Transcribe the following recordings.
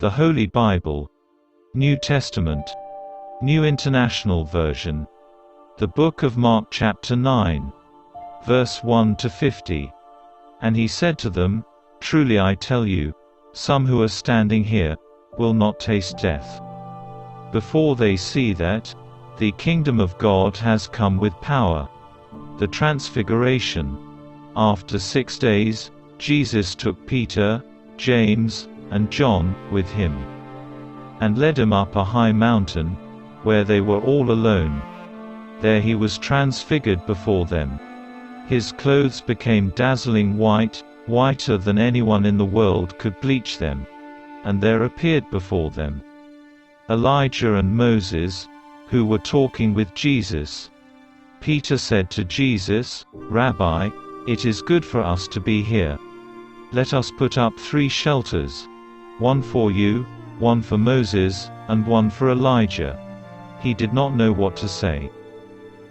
The Holy Bible, New Testament, New International Version. The Book of Mark chapter 9, verse 1 to 50. And he said to them, Truly I tell you, some who are standing here will not taste death before they see that the kingdom of God has come with power. The Transfiguration. After 6 days, Jesus took Peter, James, and John with him, and led him up a high mountain, where they were all alone. There he was transfigured before them. His clothes became dazzling white, whiter than anyone in the world could bleach them. And there appeared before them Elijah and Moses, who were talking with Jesus. Peter said to Jesus, Rabbi, it is good for us to be here. Let us put up 3 shelters, one for you, one for Moses, and one for Elijah. He did not know what to say.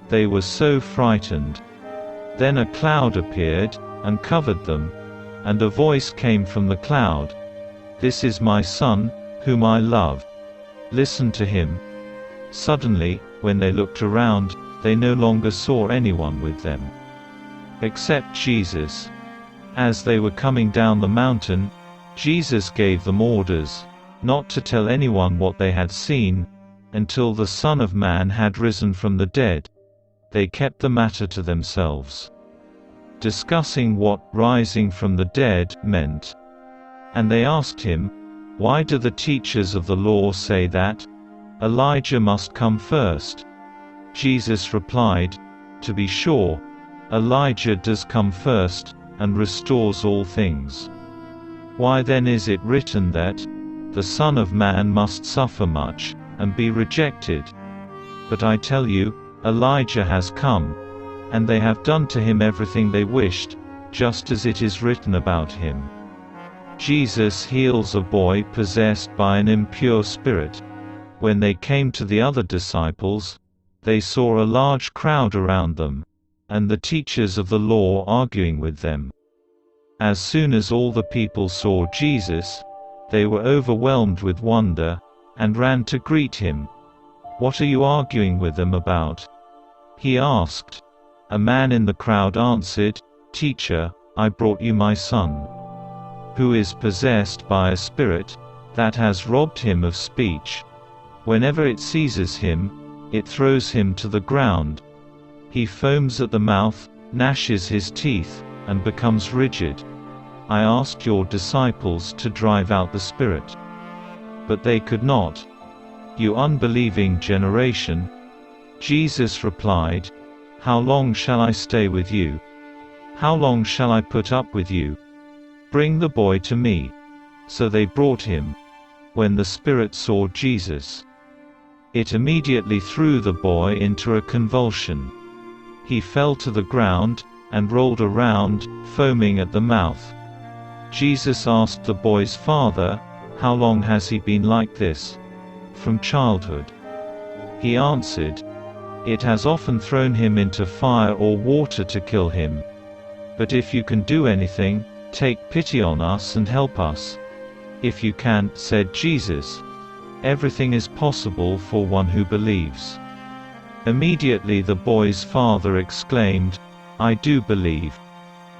They were so frightened. Then a cloud appeared, and covered them, and a voice came from the cloud, This is my Son, whom I love. Listen to him. Suddenly, when they looked around, they no longer saw anyone with them, except Jesus. As they were coming down the mountain, Jesus gave them orders not to tell anyone what they had seen, until the Son of Man had risen from the dead. They kept the matter to themselves, discussing what rising from the dead meant. And they asked him, Why do the teachers of the law say that Elijah must come first? Jesus replied, To be sure, Elijah does come first, and restores all things. Why then is it written that the Son of Man must suffer much, and be rejected? But I tell you, Elijah has come, and they have done to him everything they wished, just as it is written about him. Jesus heals a boy possessed by an impure spirit. When they came to the other disciples, they saw a large crowd around them, and the teachers of the law arguing with them. As soon as all the people saw Jesus, they were overwhelmed with wonder, and ran to greet him. What are you arguing with them about? He asked. A man in the crowd answered, Teacher, I brought you my son, who is possessed by a spirit that has robbed him of speech. Whenever it seizes him, it throws him to the ground. He foams at the mouth, gnashes his teeth, and becomes rigid. I asked your disciples to drive out the spirit, but they could not. You unbelieving generation. Jesus replied, How long shall I stay with you? How long shall I put up with you? Bring the boy to me. So they brought him. When the spirit saw Jesus, it immediately threw the boy into a convulsion. He fell to the ground, and rolled around, foaming at the mouth. Jesus asked the boy's father, How long has he been like this? From childhood. He answered, It has often thrown him into fire or water to kill him. But if you can do anything, take pity on us and help us. If you can, said Jesus. Everything is possible for one who believes. Immediately the boy's father exclaimed, I do believe.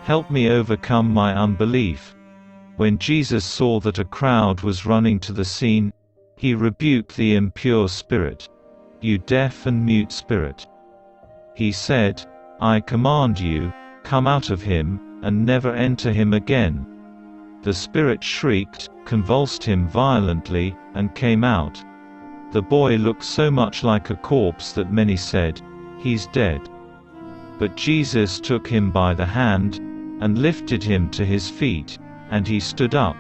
Help me overcome my unbelief. When Jesus saw that a crowd was running to the scene, he rebuked the impure spirit. You deaf and mute spirit. He said, I command you, come out of him, and never enter him again. The spirit shrieked, convulsed him violently, and came out. The boy looked so much like a corpse that many said, He's dead. But Jesus took him by the hand, and lifted him to his feet, and he stood up.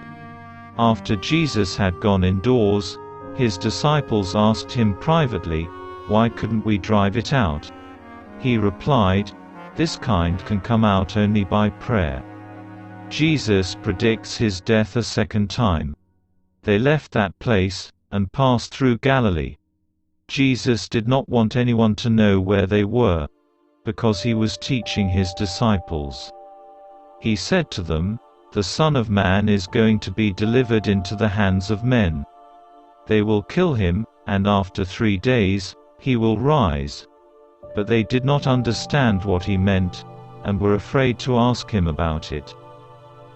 After Jesus had gone indoors, his disciples asked him privately, Why couldn't we drive it out? He replied, This kind can come out only by prayer. Jesus predicts his death a second time. They left that place, and passed through Galilee. Jesus did not want anyone to know where they were, because he was teaching his disciples. He said to them, the Son of Man is going to be delivered into the hands of men. They will kill him, and after 3 days, he will rise." But they did not understand what he meant, and were afraid to ask him about it.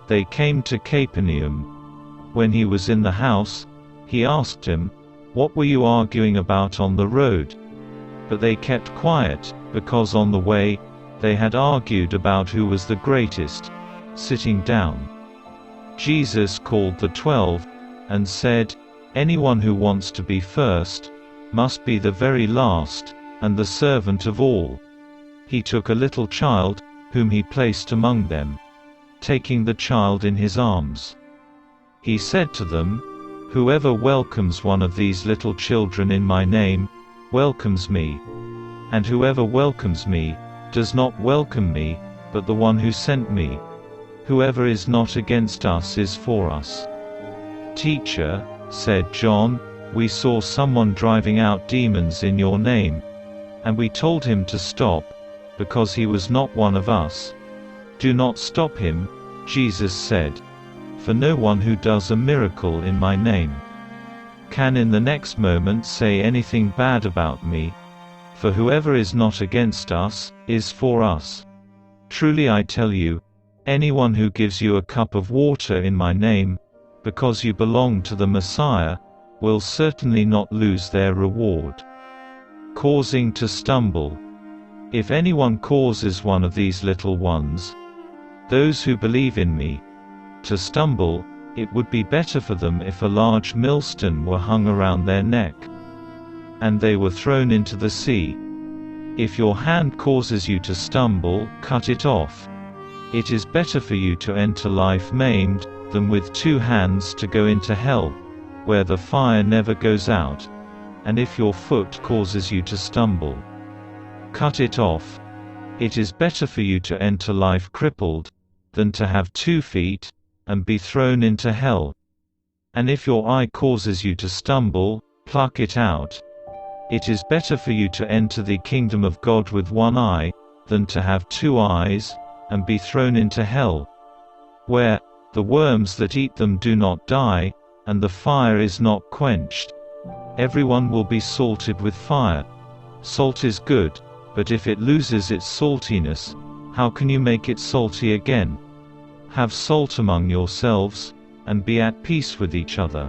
They came to Capernaum. When he was in the house, he asked him, "What were you arguing about on the road?" But they kept quiet, because on the way, they had argued about who was the greatest. Sitting down, Jesus called the 12, and said, "Anyone who wants to be first, must be the very last, and the servant of all." He took a little child, whom he placed among them. Taking the child in his arms, he said to them, "Whoever welcomes one of these little children in my name, welcomes me. And whoever welcomes me, does not welcome me, but the one who sent me. Whoever is not against us is for us." "Teacher," said John, "we saw someone driving out demons in your name. And we told him to stop, because he was not one of us." "Do not stop him," Jesus said. "For no one who does a miracle in my name can in the next moment say anything bad about me. For whoever is not against us, is for us. Truly I tell you, anyone who gives you a cup of water in my name, because you belong to the Messiah, will certainly not lose their reward." Causing to stumble. "If anyone causes one of these little ones, those who believe in me, to stumble, it would be better for them if a large millstone were hung around their neck, and they were thrown into the sea. If your hand causes you to stumble, cut it off. It is better for you to enter life maimed, than with 2 hands to go into hell, where the fire never goes out. And if your foot causes you to stumble, cut it off. It is better for you to enter life crippled, than to have 2 feet, and be thrown into hell. And if your eye causes you to stumble, pluck it out. It is better for you to enter the kingdom of God with 1 eye, than to have 2 eyes, and be thrown into hell, where the worms that eat them do not die, and the fire is not quenched. Everyone will be salted with fire. Salt is good, but if it loses its saltiness, how can you make it salty again? Have salt among yourselves, and be at peace with each other.